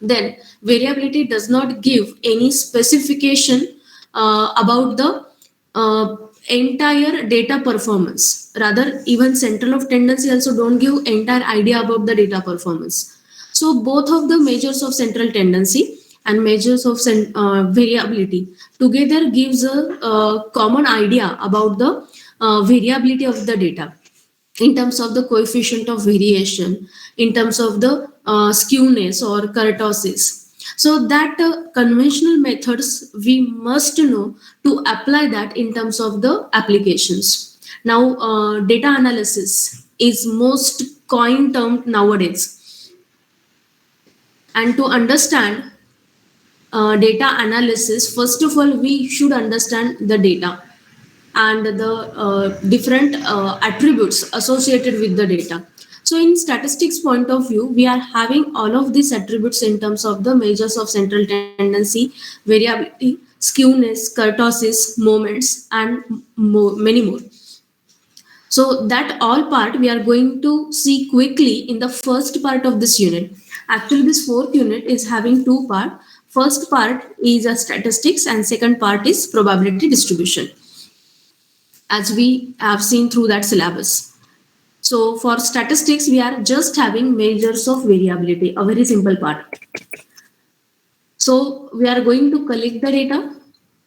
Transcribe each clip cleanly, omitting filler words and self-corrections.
Then variability does not give any specification about the uh, entire data performance. Rather, even central of tendency also don't give entire idea about the data performance. So both of the measures of central tendency and measures of variability together gives a common idea about the variability of the data in terms of the coefficient of variation, in terms of the skewness or kurtosis. So that conventional methods we must know to apply that in terms of the applications. Now, data analysis is most coined term nowadays, and to understand data analysis, first of all, we should understand the data and the different attributes associated with the data. So in statistics point of view, we are having all of these attributes in terms of the measures of central tendency, variability, skewness, kurtosis, moments, and many more. So that all part we are going to see quickly in the first part of this unit. Actually, this fourth unit is having two part. First part is a statistics and second part is probability distribution, as we have seen through that syllabus. So for statistics, we are just having measures of variability, a very simple part. So we are going to collect the data,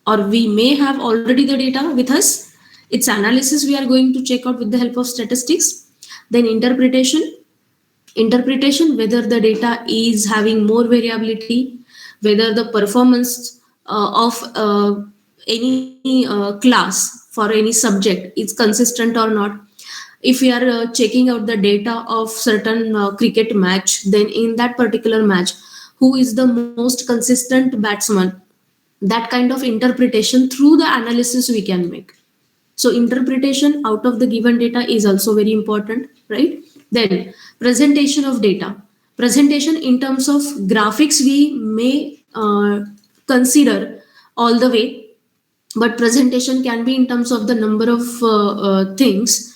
or we may have already the data with us. Its analysis we are going to check out with the help of statistics. Then interpretation, whether the data is having more variability, whether the performance of any class for any subject is consistent or not. If we are checking out the data of certain cricket match, then in that particular match, who is the most consistent batsman, that kind of interpretation through the analysis we can make. So interpretation out of the given data is also very important, right? Then presentation of data. Presentation in terms of graphics we may consider all the way, but presentation can be in terms of the number of things.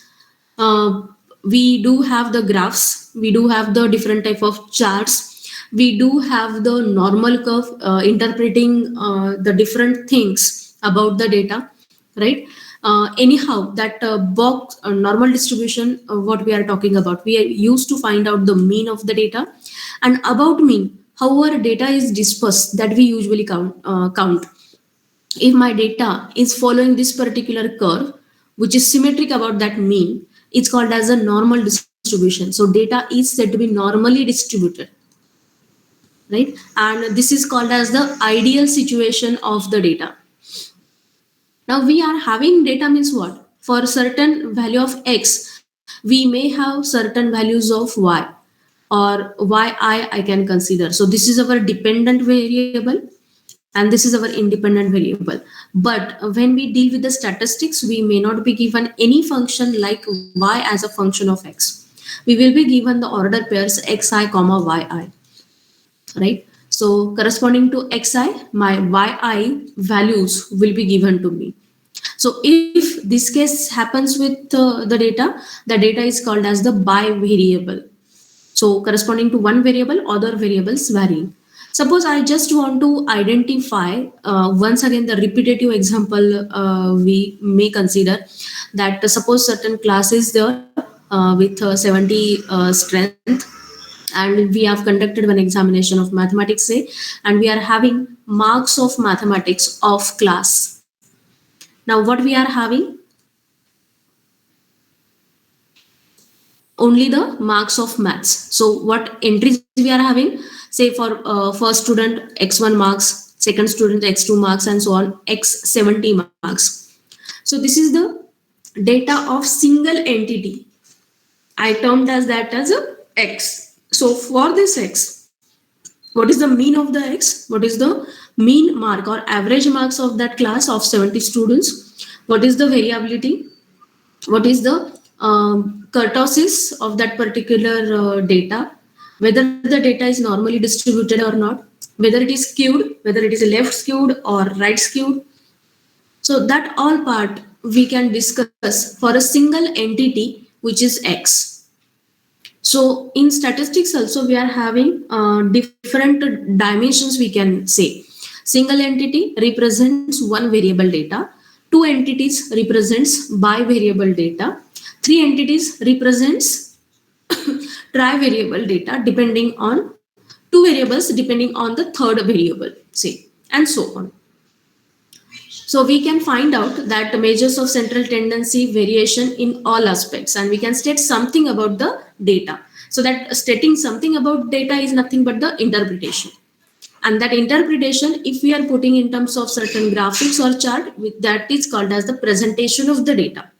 We do have the graphs, we do have the different type of charts, we do have the normal curve interpreting the different things about the data, right? Anyhow, that box normal distribution, what we are talking about, we are used to find out the mean of the data. And about mean, how our data is dispersed, that we usually count. If my data is following this particular curve, which is symmetric about that mean, it's called as a normal distribution. So data is said to be normally distributed, right? And this is called as the ideal situation of the data. Now we are having data means what? For certain value of x, we may have certain values of y, or yi I can consider. So this is our dependent variable and this is our independent variable. But when we deal with the statistics, we may not be given any function like y as a function of x. We will be given the order pairs xi comma yi, right? So corresponding to xi, my yi values will be given to me. So if this case happens with the data is called as the bivariable. So corresponding to one variable, other variables varying. Suppose I just want to identify, once again, the repetitive example we may consider, that suppose certain class is there with 70 strength, and we have conducted one examination of mathematics, say, and we are having marks of mathematics of class. Now what we are having? Only the marks of maths. So what entries we are having? Say for first student x1 marks, second student x2 marks, and so on, x70 marks. So this is the data of single entity. I termed as that as a x. So for this x, what is the mean of the x? What is the mean mark or average marks of that class of 70 students? What is the variability? What is the kurtosis of that particular data? Whether the data is normally distributed or not, whether it is skewed, whether it is left skewed or right skewed. So that all part we can discuss for a single entity, which is x. So in statistics also we are having different dimensions, we can say. Single entity represents one variable data, two entities represents bivariable data, three entities represents trivariable data depending on two variables depending on the third variable, say, and so on. So we can find out that measures of central tendency variation in all aspects, and we can state something about the data. So that stating something about data is nothing but the interpretation. And that interpretation, if we are putting in terms of certain graphics or chart, that is called as the presentation of the data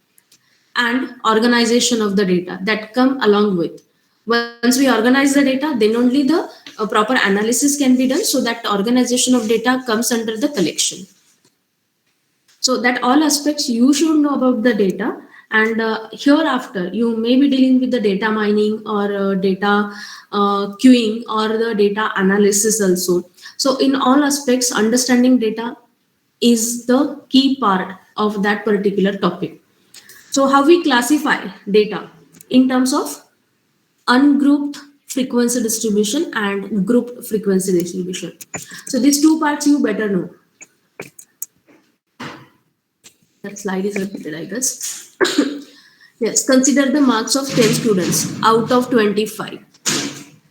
and organization of the data that come along with. Once we organize the data, then only the proper analysis can be done, so that organization of data comes under the collection. So that all aspects you should know about the data, and hereafter you may be dealing with the data mining or data queuing or the data analysis also. So in all aspects, understanding data is the key part of that particular topic. So how we classify data in terms of ungrouped frequency distribution and grouped frequency distribution. So these two parts you better know. That slide is repeated, I guess. Yes, consider the marks of 10 students out of 25.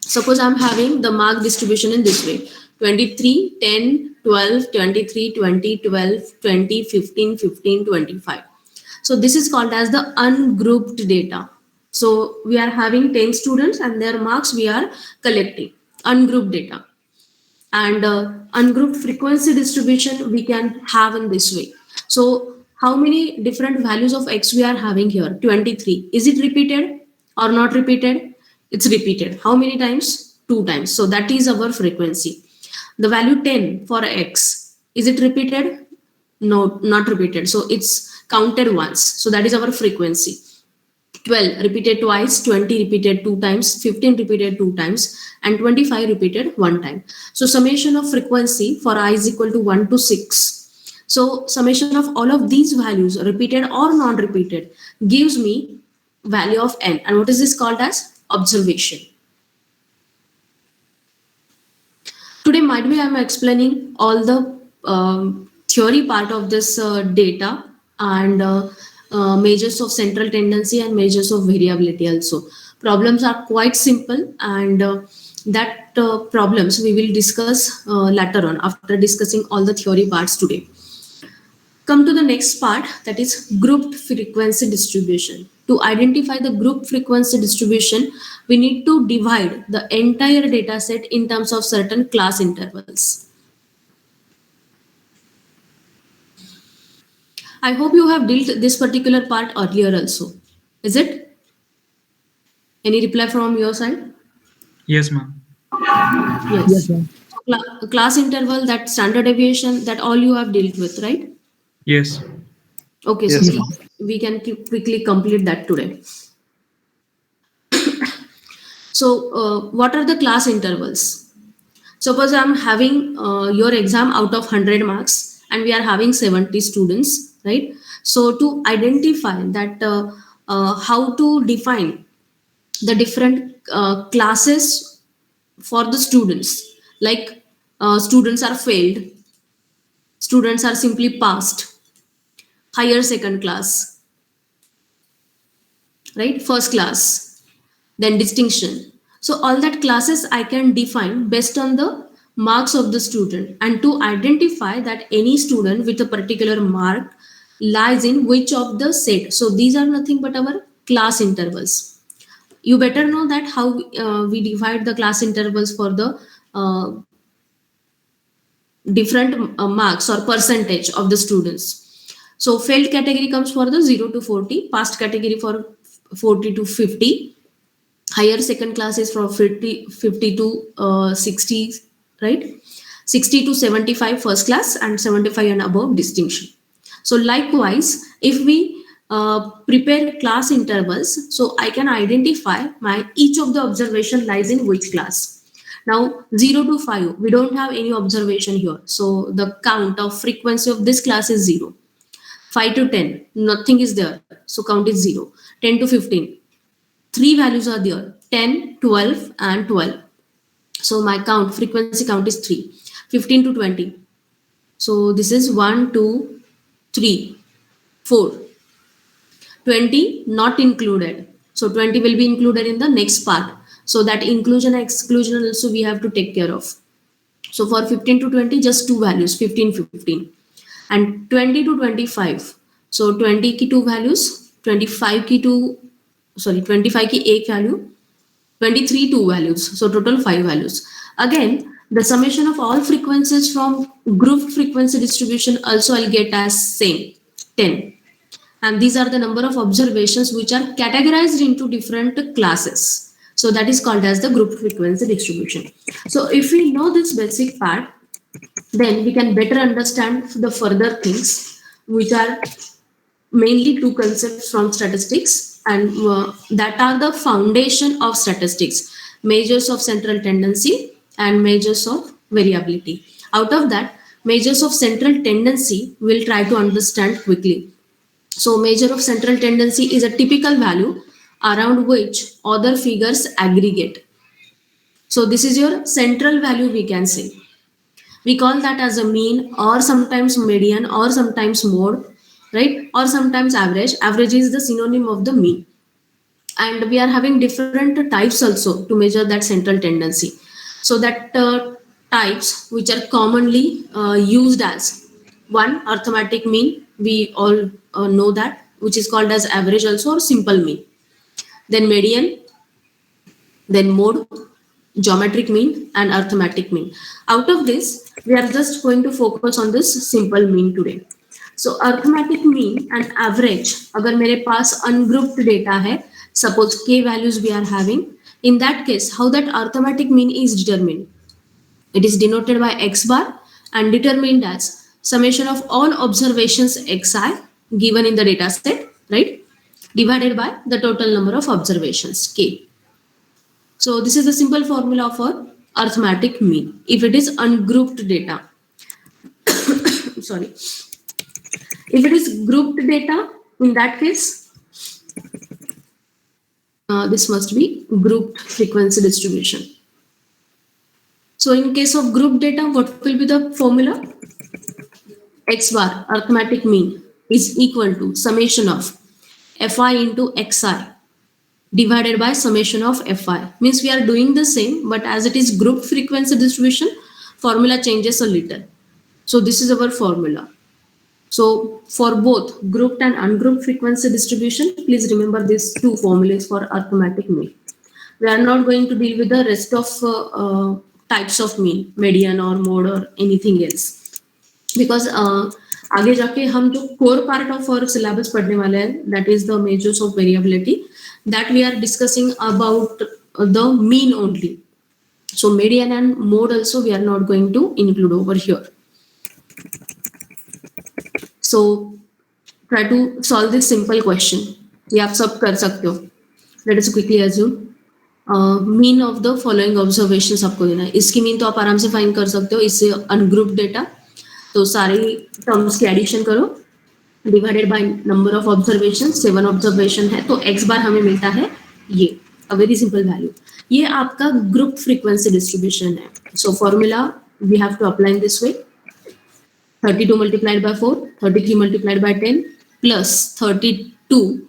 Suppose I'm having the mark distribution in this way: 23, 10, 12, 23, 20, 12, 20, 15, 15, 25. So this is called as the ungrouped data. So we are having 10 students and their marks we are collecting, ungrouped data. And ungrouped frequency distribution we can have in this way. So how many different values of x we are having here? 23. Is it repeated or not repeated? It's repeated. How many times? 2 times. So that is our frequency. The value 10 for x, is it repeated? No, not repeated. So it's counted once. So that is our frequency. 12 repeated twice, 20 repeated 2 times, 15 repeated 2 times, and 25 repeated 1 time. So summation of frequency for I is equal to 1 to 6. So summation of all of these values, repeated or non-repeated, gives me value of n. And what is this called as? Observation. Today might be I am explaining all the theory part of this data and measures of central tendency and measures of variability also. Problems are quite simple, and that problems we will discuss later on after discussing all the theory parts today. Come to the next part, that is grouped frequency distribution. To identify the group frequency distribution, we need to divide the entire data set in terms of certain class intervals. I hope you have dealt this particular part earlier also. Is it? Any reply from your side? Yes, ma'am. Yes. Class interval, that standard deviation, that all you have dealt with, right? Yes. Okay, so Yes, ma'am. we can quickly complete that today. So what are the class intervals? Suppose I'm having your exam out of 100 marks and we are having 70 students, right? So to identify that, how to define the different classes for the students, like students are failed, students are simply passed, higher second class, right? First class, then distinction. So all that classes I can define based on the marks of the student, and to identify that any student with a particular mark lies in which of the set. So these are nothing but our class intervals. You better know that how we divide the class intervals for the different marks or percentage of the students. So failed category comes for the 0 to 40, passed category for 40 to 50, higher second class is from 50 to 60, right? 60 to 75 first class, and 75 and above distinction. So likewise, if we prepare class intervals, so I can identify my each of the observation lies in which class. Now 0 to 5, we don't have any observation here, so the count of frequency of this class is 0. 5 to 10, nothing is there, so count is 0. 10 to 15, 3 values are there, 10, 12, and 12. So my frequency count is 3. 15 to 20. So this is 1, 2, 3, 4. 20 not included. So 20 will be included in the next part. So that inclusion and exclusion also we have to take care of. So for 15 to 20, just two values, 15, 15. And 20 to 25. So 20 की two values, 25 की two, 25 की एक value, 23 two values. So total 5 values. Again, the summation of all frequencies from group frequency distribution also I'll get as same, 10. And these are the number of observations which are categorized into different classes. So that is called as the group frequency distribution. So if we know this basic part, then we can better understand the further things, which are mainly two concepts from statistics, and that are the foundation of statistics: measures of central tendency and measures of variability. Out of that, measures of central tendency we'll try to understand quickly. So measure of central tendency is a typical value around which other figures aggregate. So this is your central value, we can say. We call that as a mean, or sometimes median, or sometimes mode, right? Or sometimes average. Average is the synonym of the mean. And we are having different types also to measure that central tendency. So that types which are commonly used as: one, arithmetic mean. We all know that, which is called as average also, or simple mean. Then median, then mode, geometric mean, and arithmetic mean. Out of this, we are just going to focus on this simple mean today. So arithmetic mean and average, अगर मेरे पास ungrouped data है, suppose k values we are having, in that case, how that arithmetic mean is determined? It is denoted by x bar and determined as summation of all observations xi given in the data set, right, divided by the total number of observations k. So this is the simple formula for arithmetic mean if it is ungrouped data. Sorry. If it is grouped data, in that case, this must be grouped frequency distribution. So in case of group data, what will be the formula? X bar, arithmetic mean, is equal to summation of fi into xi divided by summation of fi. Means we are doing the same, but as it is group frequency distribution, formula changes a little. So this is our formula. So for both grouped and ungrouped frequency distribution, please remember these two formulas for arithmetic mean. We are not going to deal with the rest of types of mean, median or mode or anything else, because आगे जाके हम जो core part of our syllabus पढ़ने वाले हैं, that is the measures of variability, that we are discussing about the mean only. So median and mode also we are not going to include over here. So try to solve this simple question. ये आप सब कर सकते हो. Let us quickly assume mean of the following observations आपको देना है. इसकी mean तो आप आराम से find कर सकते हो. इससे ungrouped data. तो सारे terms की addition करो. Divided by number of observations. 7 observation है. तो x bar हमें मिलता है ये. A very simple value. ये आपका group frequency distribution है. So formula we have to apply in this way. 32 multiplied by 4, 33 multiplied by 10, plus 32,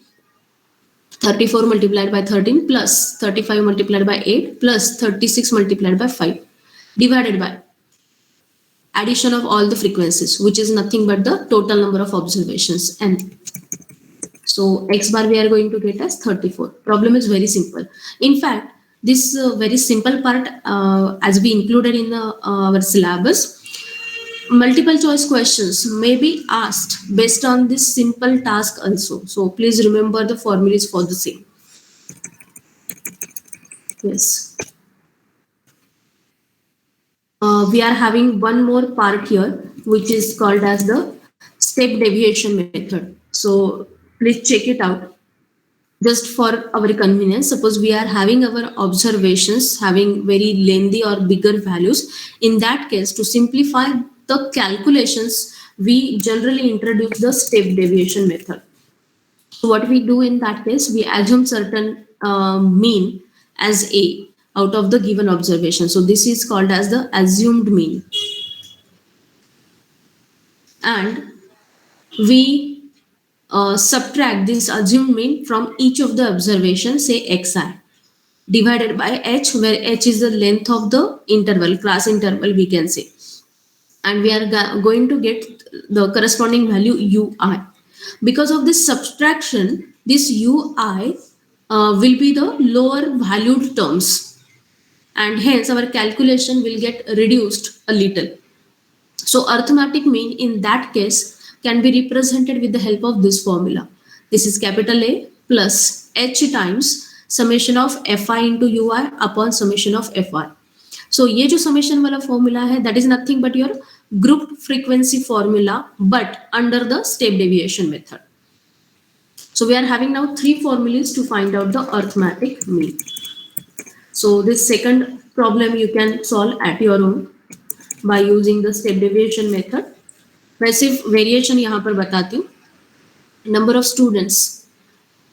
34 multiplied by 13, plus 35 multiplied by 8, plus 36 multiplied by 5, divided by addition of all the frequencies, which is nothing but the total number of observations, n. So x bar we are going to get as 34. Problem is very simple. In fact, this very simple part, as we included in our syllabus, multiple choice questions may be asked based on this simple task also. So please remember the formulas for the same. Yes. We are having one more part here, which is called as the step deviation method. So please check it out. Just for our convenience, suppose we are having our observations having very lengthy or bigger values. In that case, to simplify the calculations, we generally introduce the step deviation method. So what we do in that case, we assume certain mean as A out of the given observation. So this is called as the assumed mean. And we subtract this assumed mean from each of the observations, say xi, divided by h, where h is the length of the interval, class interval we can say. And we are going to get the corresponding value ui. Because of this subtraction, this ui will be the lower valued terms, and hence our calculation will get reduced a little. So arithmetic mean in that case can be represented with the help of this formula. This is capital A plus h times summation of fi into ui upon summation of fi. So ये जो summation वाला formula है, that is nothing but your grouped frequency formula, but under the step deviation method. So we are having now 3 formulas to find out the arithmetic mean. So this second problem you can solve at your own by using the step deviation method. मैं सिर्फ variation यहाँ पर बताती हूँ. Number of students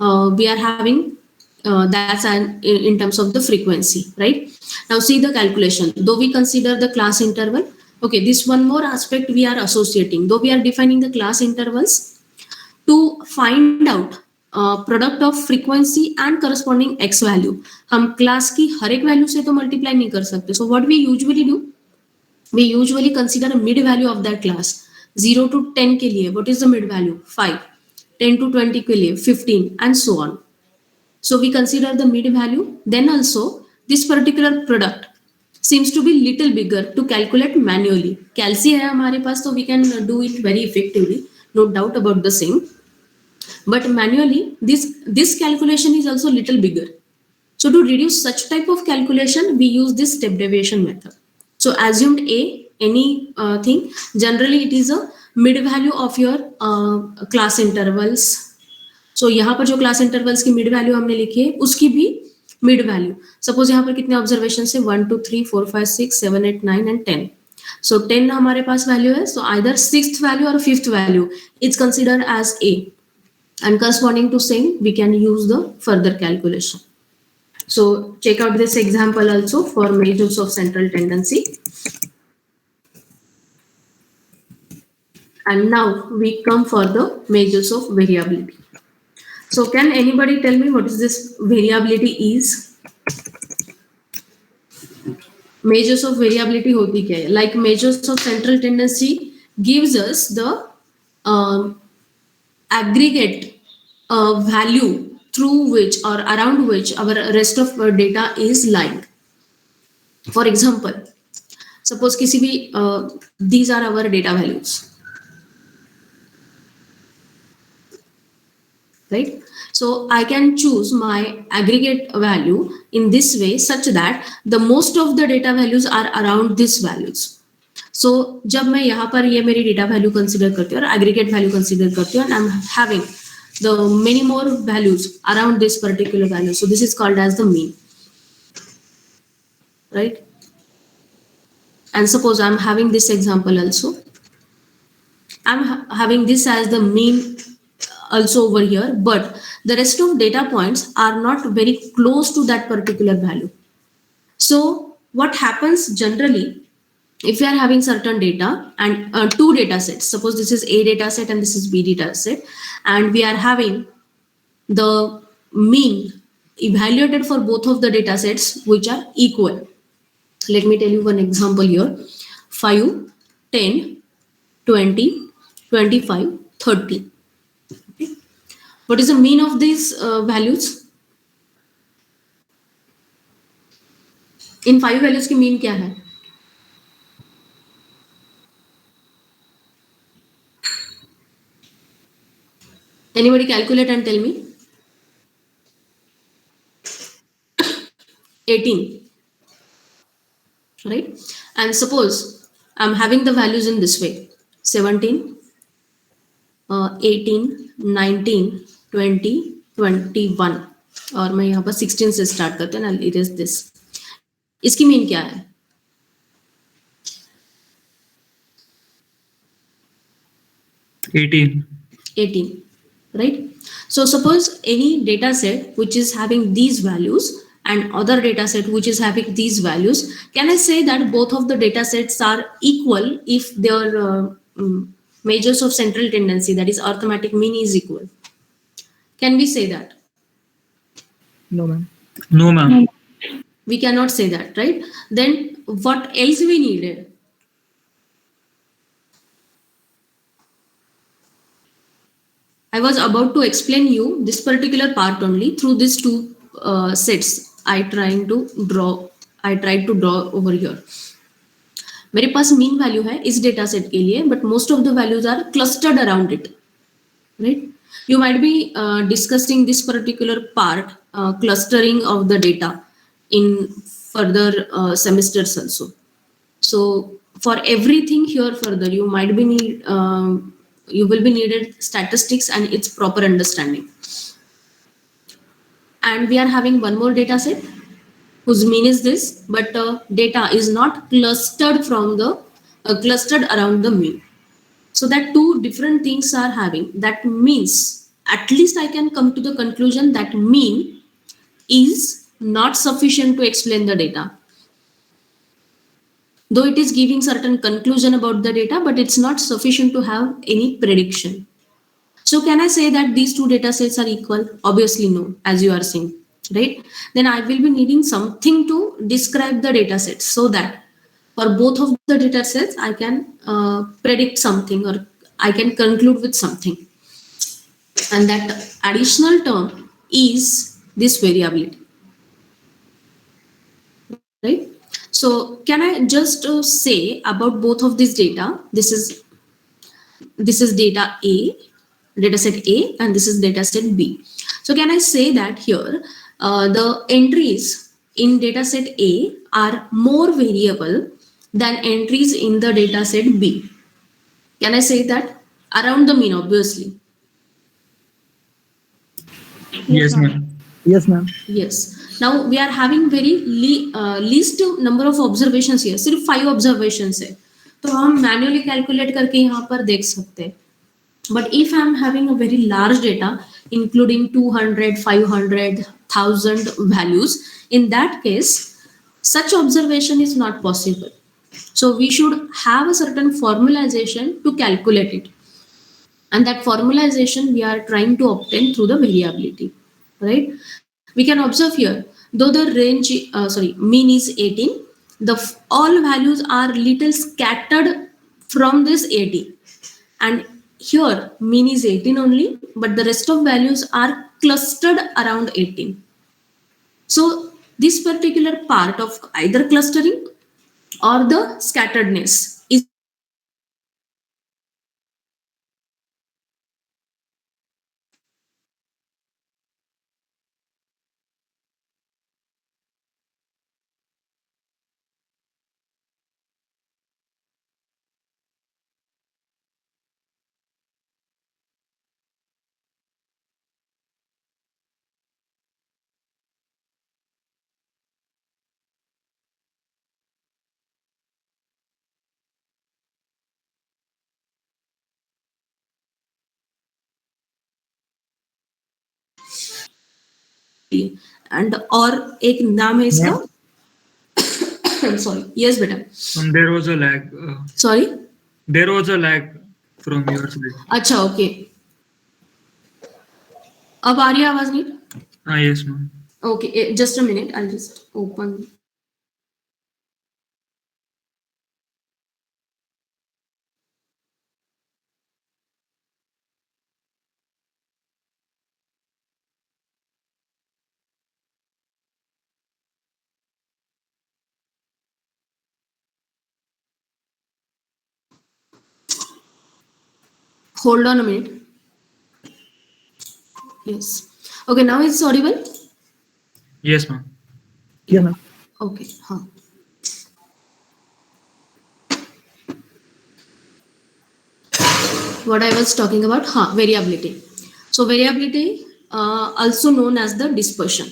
we are having, that's in terms of the frequency, right? Now see the calculation. Though we consider the class interval, okay, this one more aspect we are associating. Though we are defining the class intervals, to find out product of frequency and corresponding x value, हम class की हर एक value से तो multiply नहीं कर सकते. So what we usually do, we usually consider a mid value of that class. 0 to 10 के लिए what is the mid value 5, 10 to 20 के लिए 15 and so on. So we consider the mid value. Then also this particular product seems to be little bigger to calculate manually. Calci है हमारे पास, तो we can do it very effectively, no doubt about the same. But manually this calculation is also little bigger. So to reduce such type of calculation, we use this step deviation method. So assumed A, any thing, generally it is a mid value of your class intervals. So यहाँ पर जो class intervals की mid value हमने लिखी है उसकी भी mid value. Suppose यहाँ पर कितने ऑब्जर्वेशन है, 1 2 3 4 5 6 7 8 9 and 10. So 10 हमारे पास वैल्यू है. So either 6th value or 5th value it's considered as A, and corresponding to same we can use the further calculation. So check out this example also for measures of central tendency. And now we come for the measures of variability. So can anybody tell me what is this variability is? Measures of variability होती क्या है? Like measures of central tendency gives us the aggregate value through which or around which our rest of our data is lying. For example, suppose किसी भी these are our data values, right? So I can choose my aggregate value in this way such that the most of the data values are around these values. So जब मैं यहाँ पर ये मेरी data value consider करती हूँ और aggregate value consider करती हूँ, and I'm having the many more values around this particular value. So this is called as the mean, right? And suppose I'm having this example also. I'm having this as the mean also over here, but the rest of data points are not very close to that particular value. So what happens generally, if you are having certain data and 2 data sets, suppose this is A data set and this is B data set, and we are having the mean evaluated for both of the data sets which are equal. Let me tell you one example here. 5, 10, 20, 25, 30. What is the mean of these values? In 5 values की mean क्या है? Anybody calculate and tell me? 18, right? And suppose I'm having the values in this way: 17, 18, 19, 20, 21, और मैं यहाँ पर 16 से start करते हैं ना, इट इज दिस. इसकी मीन क्या है? 18, right? So suppose any data set which is having these values and other data set which is having these values, can I say that both of the data sets are equal if their measures of central tendency, that is arithmetic mean, is equal? Can we say that? No, ma'am. No, ma'am. We cannot say that, right? Then what else we needed? I was about to explain you this particular part only through these two sets. I tried to draw over here. मेरे पास mean value है इस data set के लिए, but most of the values are clustered around it, right? You might be discussing this particular part, clustering of the data in further semesters also. So for everything here further, you might be you will be needed statistics and its proper understanding. And we are having one more data set whose mean is this, but data is not clustered from the clustered around the mean. So that two different things are having. That means at least I can come to the conclusion that mean is not sufficient to explain the data. Though it is giving certain conclusion about the data, but it's not sufficient to have any prediction. So can I say that these two data sets are equal? Obviously no, as you are saying, right? Then I will be needing something to describe the data sets so that for both of the data sets, I can predict something or I can conclude with something. And that additional term is this variability, right? So can I just say about both of these data? This is data A, data set A, and this is data set B. So can I say that here the entries in data set A are more variable than entries in the data set B? Can I say that? Around the mean, obviously. Yes, ma'am. Yes, ma'am. Yes. Now we are having very least number of observations here. सिर्फ 5 observations है, तो हम manually calculate करके यहाँ पर देख सकते हैं. But if I'm having a very large data, including 200, 500, 1000 values, in that case, such observation is not possible. So we should have a certain formalization to calculate it. And that formalization we are trying to obtain through the variability, right? We can observe here, though the range, mean is 18, all values are little scattered from this 18. And here mean is 18 only, but the rest of values are clustered around 18. So this particular part of either clustering or the scatteredness is and or एक नाम है इसका. Sorry. Yes, beta. There was a lag. Sorry. There was a lag from your side. अच्छा, okay. अब आ रही है आवाज नहीं? Yes, ma'am. Okay, just a minute. I'll just open. Hold on a minute. Yes. Okay, now it's audible? Yes, ma'am. Yeah, ma'am. Okay. Huh. What I was talking about, variability. So variability, also known as the dispersion.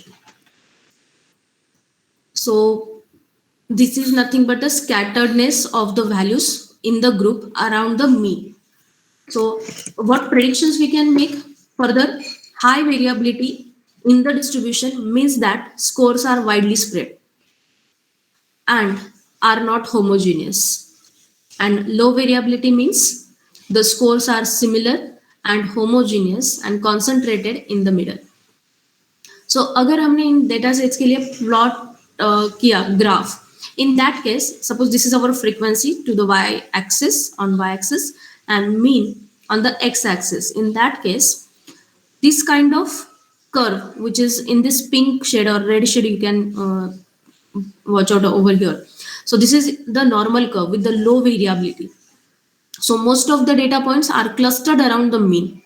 So this is nothing but a scatteredness of the values in the group around the mean. So what predictions we can make? Further, high variability in the distribution means that scores are widely spread and are not homogeneous. And low variability means the scores are similar and homogeneous and concentrated in the middle. So अगर हमने इन data sets के लिए plot किया graph, in that case suppose this is our frequency to the y axis on y axis and mean on the x axis. In that case this kind of curve which is in this pink shade or red shade, you can watch out over here. So this is the normal curve with the low variability. So most of the data points are clustered around the mean.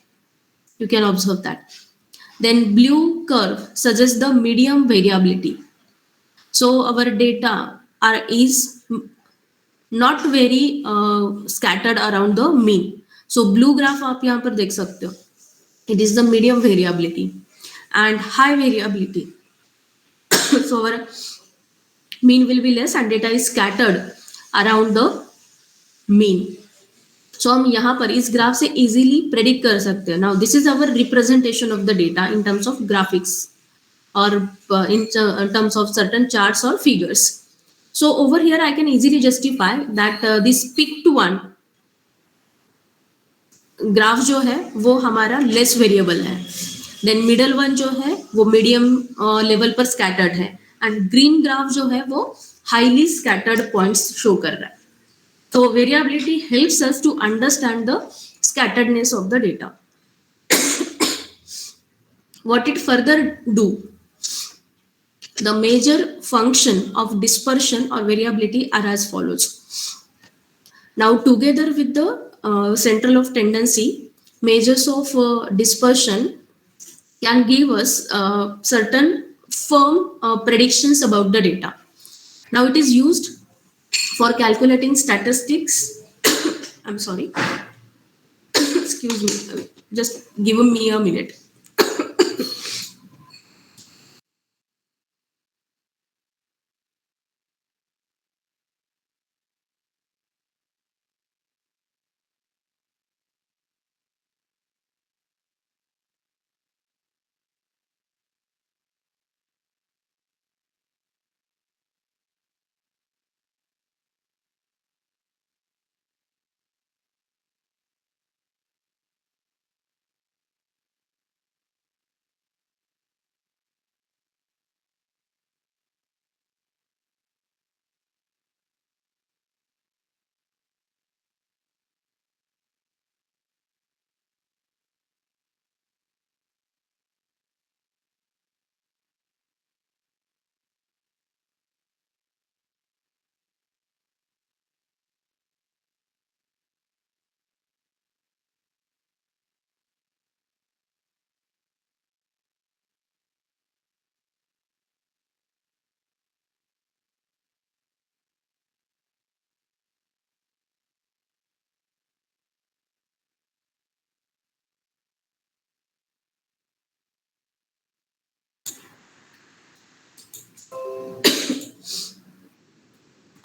You can observe that. Then blue curve suggests the medium variability. So our data is not very scattered around the mean. So blue graph आप यहाँ पर देख सकते हो. It is the medium variability and high variability. So our mean will be less and data is scattered around the mean. So हम यहाँ पर इस ग्राफ से easily predict कर सकते हैं. Now this is our representation of the data in terms of graphics or in terms of certain charts or figures. So over here I can easily justify that this peak to one graph जो है वो हमारा less variable है. Then middle one जो है वो medium level पर scattered है एंड ग्रीन ग्राफ जो है वो हाईली स्कैटर्ड पॉइंट्स शो कर रहा है. तो variability helps us to understand the scatteredness of the data. What it further do? The major function of dispersion or variability are as follows. Now together with the central of tendency, measures of dispersion can give us certain firm predictions about the data. Now it is used for calculating statistics. I'm sorry. Excuse me. Just give me a minute.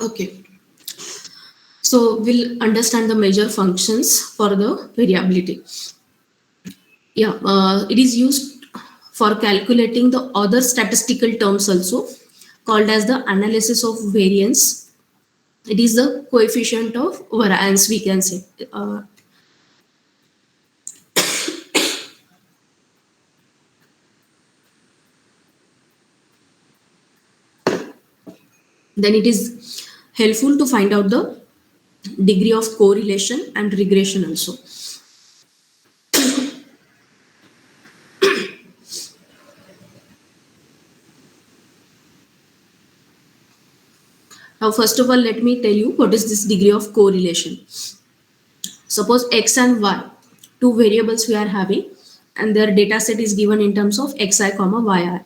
Okay. So we'll understand the major functions for the variability. Yeah, it is used for calculating the other statistical terms also called as the analysis of variance. It is the coefficient of variance, we can say. Then it is helpful to find out the degree of correlation and regression also. Now, first of all, let me tell you what is this degree of correlation. Suppose x and y, two variables we are having, and their data set is given in terms of xi comma yi.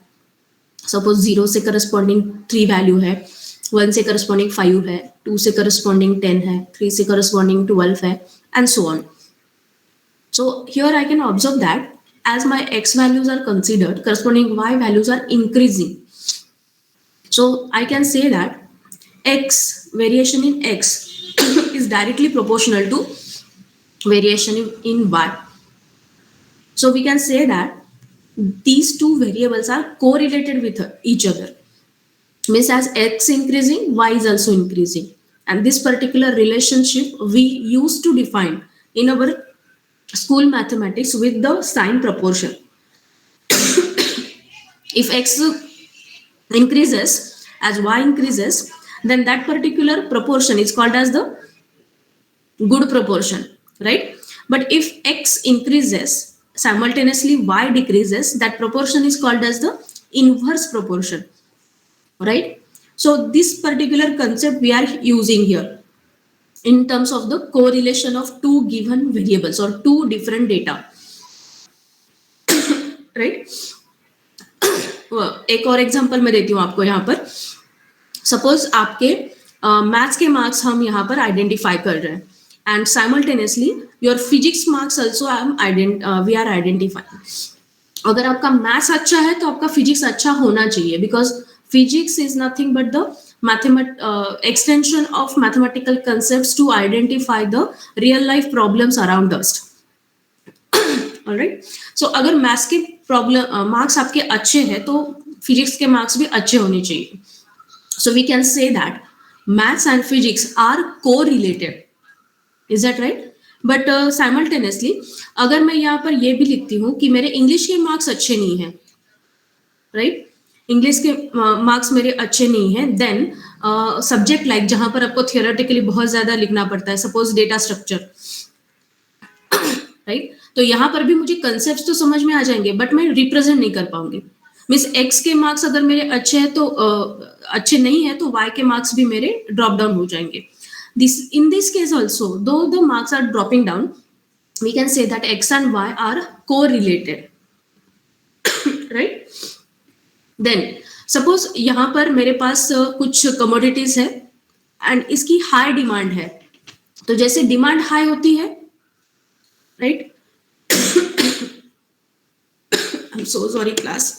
Suppose 0 से corresponding 3 value है, 1 से corresponding 5 है, 2 से corresponding 10 है, 3 से corresponding 12 है, and so on. So here I can observe that as my x values are considered, corresponding y values are increasing. So I can say that x, variation in x is directly proportional to variation in y. So we can say that these two variables are correlated with each other. Means as x increasing, y is also increasing. And this particular relationship we used to define in our school mathematics with the sign proportion. If x increases as y increases, then that particular proportion is called as the good proportion, right? But if x increases simultaneously y decreases, that proportion is called as the inverse proportion, right? So this particular concept we are using here in terms of the correlation of two given variables or two different data, right? एक और example मैं देती हूँ आपको यहाँ पर. Suppose आपके maths के मार्क्स हम यहाँ पर आइडेंटिफाई कर रहे हैं, and simultaneously your physics marks also we are identifying. अगर आपका मैथ्स अच्छा है तो आपका फिजिक्स अच्छा होना चाहिए, because physics is nothing but the extension of mathematical concepts to identify the real life problems around us. Alright, so अगर मैथ्स के प्रॉब्लम मार्क्स आपके अच्छे हैं तो फिजिक्स के मार्क्स भी अच्छे होने चाहिए. So we can say that maths and physics are correlated. Is that right? But simultaneously, अगर मैं यहाँ पर ये भी लिखती हूँ कि मेरे इंग्लिश के मार्क्स अच्छे नहीं हैं, right? इंग्लिश के मार्क्स मेरे अच्छे नहीं हैं, देन सब्जेक्ट लाइक जहां पर आपको थियोरेटिकली बहुत ज्यादा लिखना पड़ता है, सपोज डेटा स्ट्रक्चर, राइट? तो यहाँ पर भी मुझे कंसेप्ट तो समझ में आ जाएंगे, बट मैं रिप्रेजेंट नहीं कर पाऊंगी. मीन्स एक्स के मार्क्स अगर मेरे अच्छे हैं तो अच्छे नहीं है तो वाई के मार्क्स भी मेरे ड्रॉप डाउन हो जाएंगे. In this case also, though the marks are dropping down, we can say that x and y are correlated, right? Then suppose यहाँ पर मेरे पास कुछ commodities है and इसकी high demand है, तो जैसे demand high होती है, right? I'm so sorry class.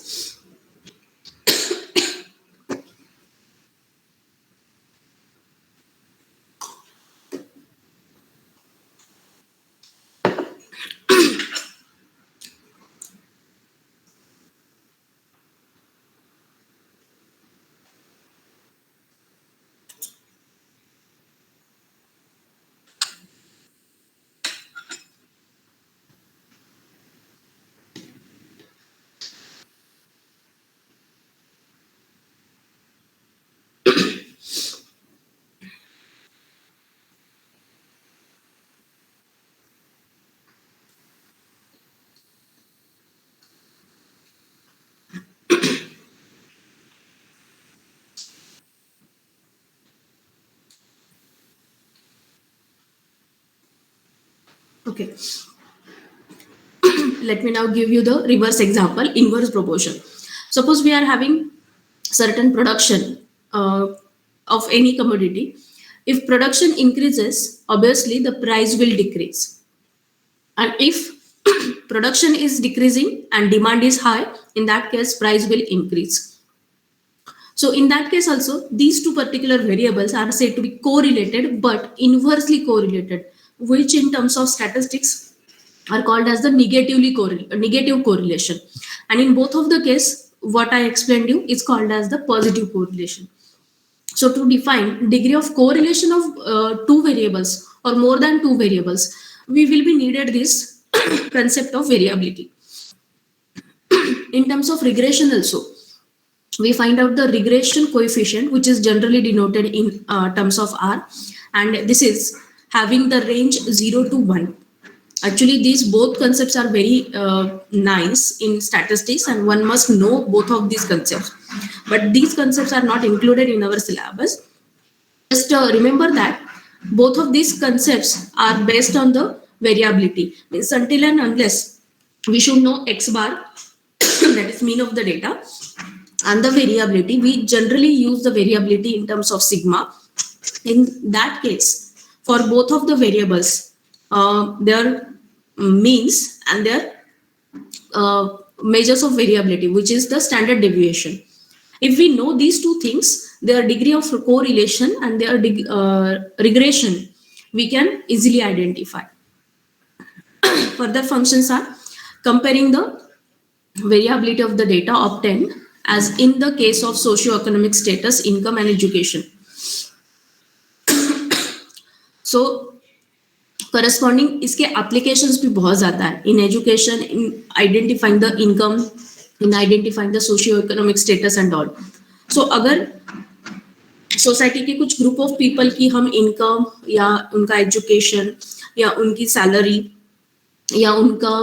Okay. Let me now give you the reverse example, inverse proportion. Suppose we are having certain production of any commodity. If production increases, obviously the price will decrease. And if production is decreasing and demand is high, in that case, price will increase. So in that case also, these two particular variables are said to be correlated, but inversely correlated, which in terms of statistics are called as the negative correlation. And in both of the case, what I explained you is called as the positive correlation. So to define degree of correlation of two variables or more than two variables, we will be needed this concept of variability. In terms of regression also, we find out the regression coefficient, which is generally denoted in terms of R, and this is having the range 0 to 1. Actually, these both concepts are very nice in statistics, and one must know both of these concepts. But these concepts are not included in our syllabus. Just remember that both of these concepts are based on the variability. Means until and unless we should know x bar, that is mean of the data, and the variability, we generally use the variability in terms of sigma. In that case, for both of the variables, their means and their measures of variability, which is the standard deviation. If we know these two things, their degree of correlation and their regression, we can easily identify. Further functions are comparing the variability of the data obtained as in the case of socio-economic status, income and education. So corresponding इसके applications भी बहुत ज़्यादा है in education, in identifying the income, in identifying the socio-economic status and all. So अगर society के कुछ group of people की हम इनकम या उनका एजुकेशन या उनकी सैलरी या उनका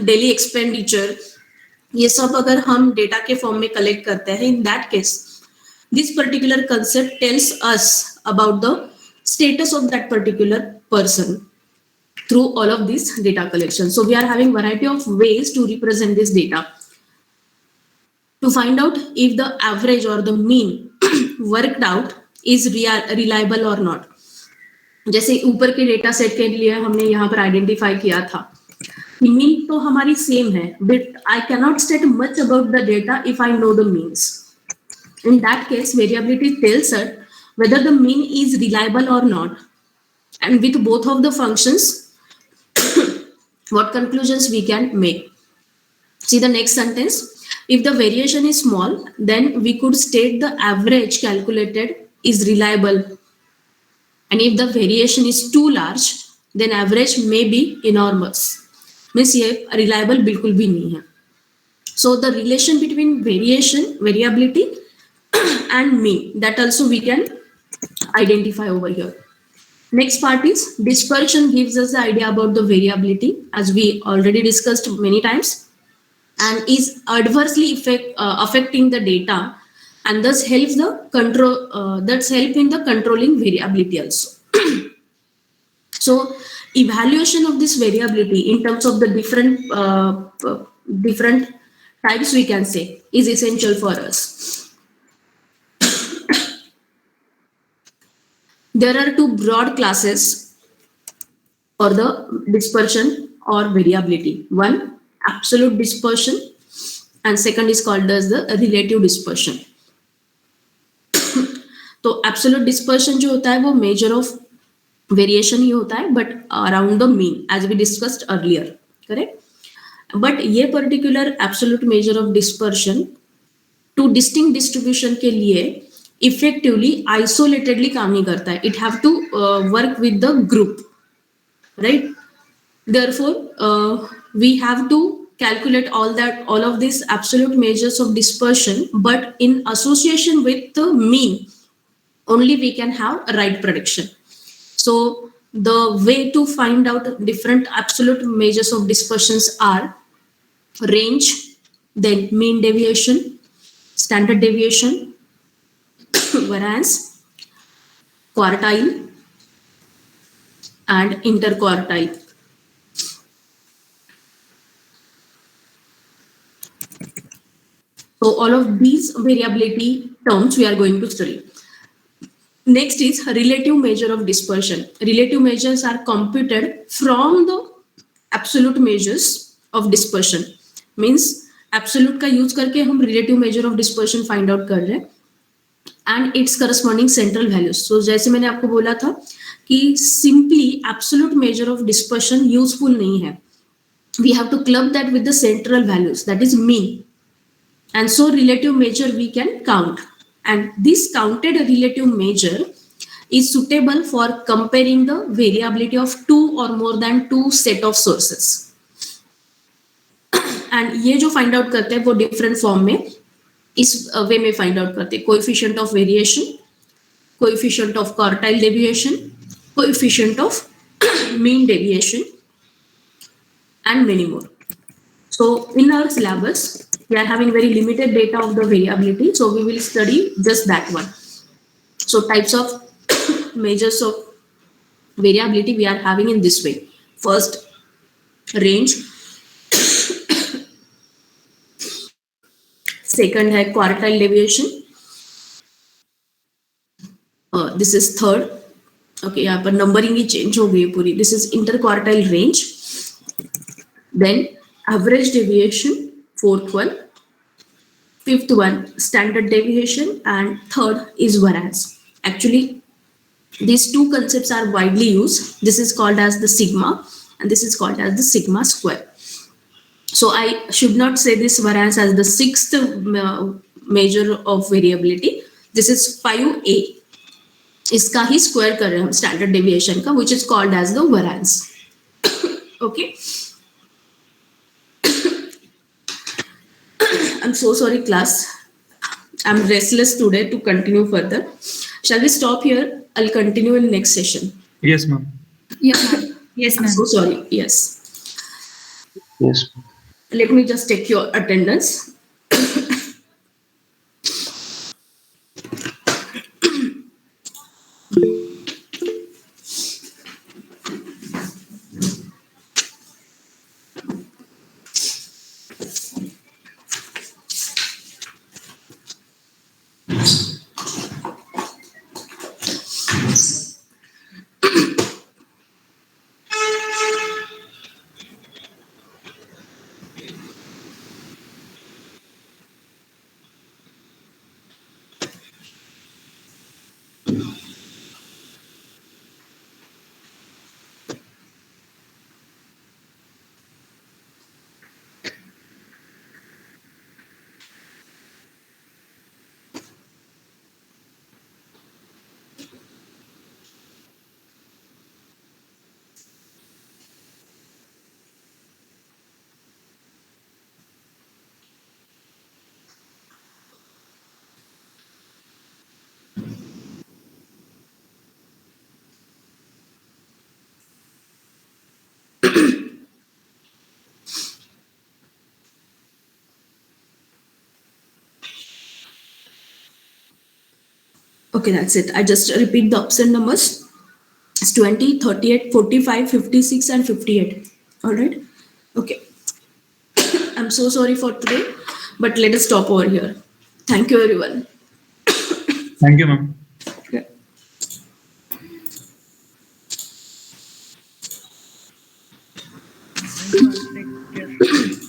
डेली एक्सपेंडिचर, ये सब अगर हम डेटा के फॉर्म में कलेक्ट करते हैं, in that case this particular concept tells us about the status of that particular person through all of this data collection. So we are having variety of ways to represent this data to find out if the average or the mean worked out is reliable or not. जैसे ऊपर के data set के लिए हमने यहाँ पर identify किया था, मीन तो हमारी सेम है, but I cannot state much about the data if I know the means. In that case, variability tells us whether the mean is reliable or not. And with both of the functions, what conclusions we can make. See the next sentence. If the variation is small, then we could state the average calculated is reliable. And if the variation is too large, then average may be enormous. Means ये reliable बिल्कुल भी नहीं है. So the relation between variability and mean, that also we can identify over here. Next part is dispersion gives us the idea about the variability, as we already discussed many times, and is adversely affecting the data, and thus helps the control. That's help in the controlling variability also. So evaluation of this variability in terms of the different types, we can say, is essential for us. There are two broad classes for the dispersion or variability. One, absolute dispersion, and second is called as the relative dispersion. तो absolute dispersion जो होता है वो measure of variation ही होता है, but around the mean, as we discussed earlier, correct? But ये particular absolute measure of dispersion to distinct distribution के लिए effectively isolatedly काम नहीं करता है. It have to work with the group, right? Therefore, we have to calculate all of these absolute measures of dispersion, but in association with the mean, only we can have a right prediction. So the way to find out different absolute measures of dispersions are range, then mean deviation, standard deviation, variance, quartile, and interquartile. So all of these variability terms we are going to study. Next is relative measure of dispersion. Relative measures are computed from the absolute measures of dispersion. Means absolute का use करके हम relative measure of dispersion find out कर रहे हैं. And its corresponding central values. So जैसे मैंने आपको बोला था कि simply absolute measure of dispersion useful नहीं है. We have to club that with the central values, that is mean. And so relative measure we can count. And this counted relative measure is suitable for comparing the variability of two or more than two set of sources. And ये जो find out करते हैं वो different form में इस वे में find out करते हैं. Coefficient of variation, coefficient of quartile deviation, coefficient of mean deviation, and many more. So in our syllabus we are having very limited data of the variability, so we will study just that one. So types of measures of variability we are having in this way. First, range. Second है quartile deviation. This is third. Okay, यहाँ पर numbering ही change हो गई पूरी. This is interquartile range. Then average deviation, fourth one. Fifth one, standard deviation, and third is variance. Actually, these two concepts are widely used. This is called as the sigma, and this is called as the sigma square. So I should not say this variance as the sixth measure of variability. This is 5a. इसका ही square कर रहे हैं हम standard deviation का, which is called as the variance. Okay. I'm so sorry, class. I'm restless today to continue further. Shall we stop here? I'll continue in next session. Yes, ma'am. Yes, ma'am. Yes, I'm ma'am. so sorry. Yes. Yes. Let me just take your attendance. Okay, that's it. I just repeat the option numbers. It's 20, 38, 45, 56, and 58. All right. Okay. I'm so sorry for today, but let us stop over here. Thank you, everyone. Thank you, ma'am. Yeah. Thank you. Take care.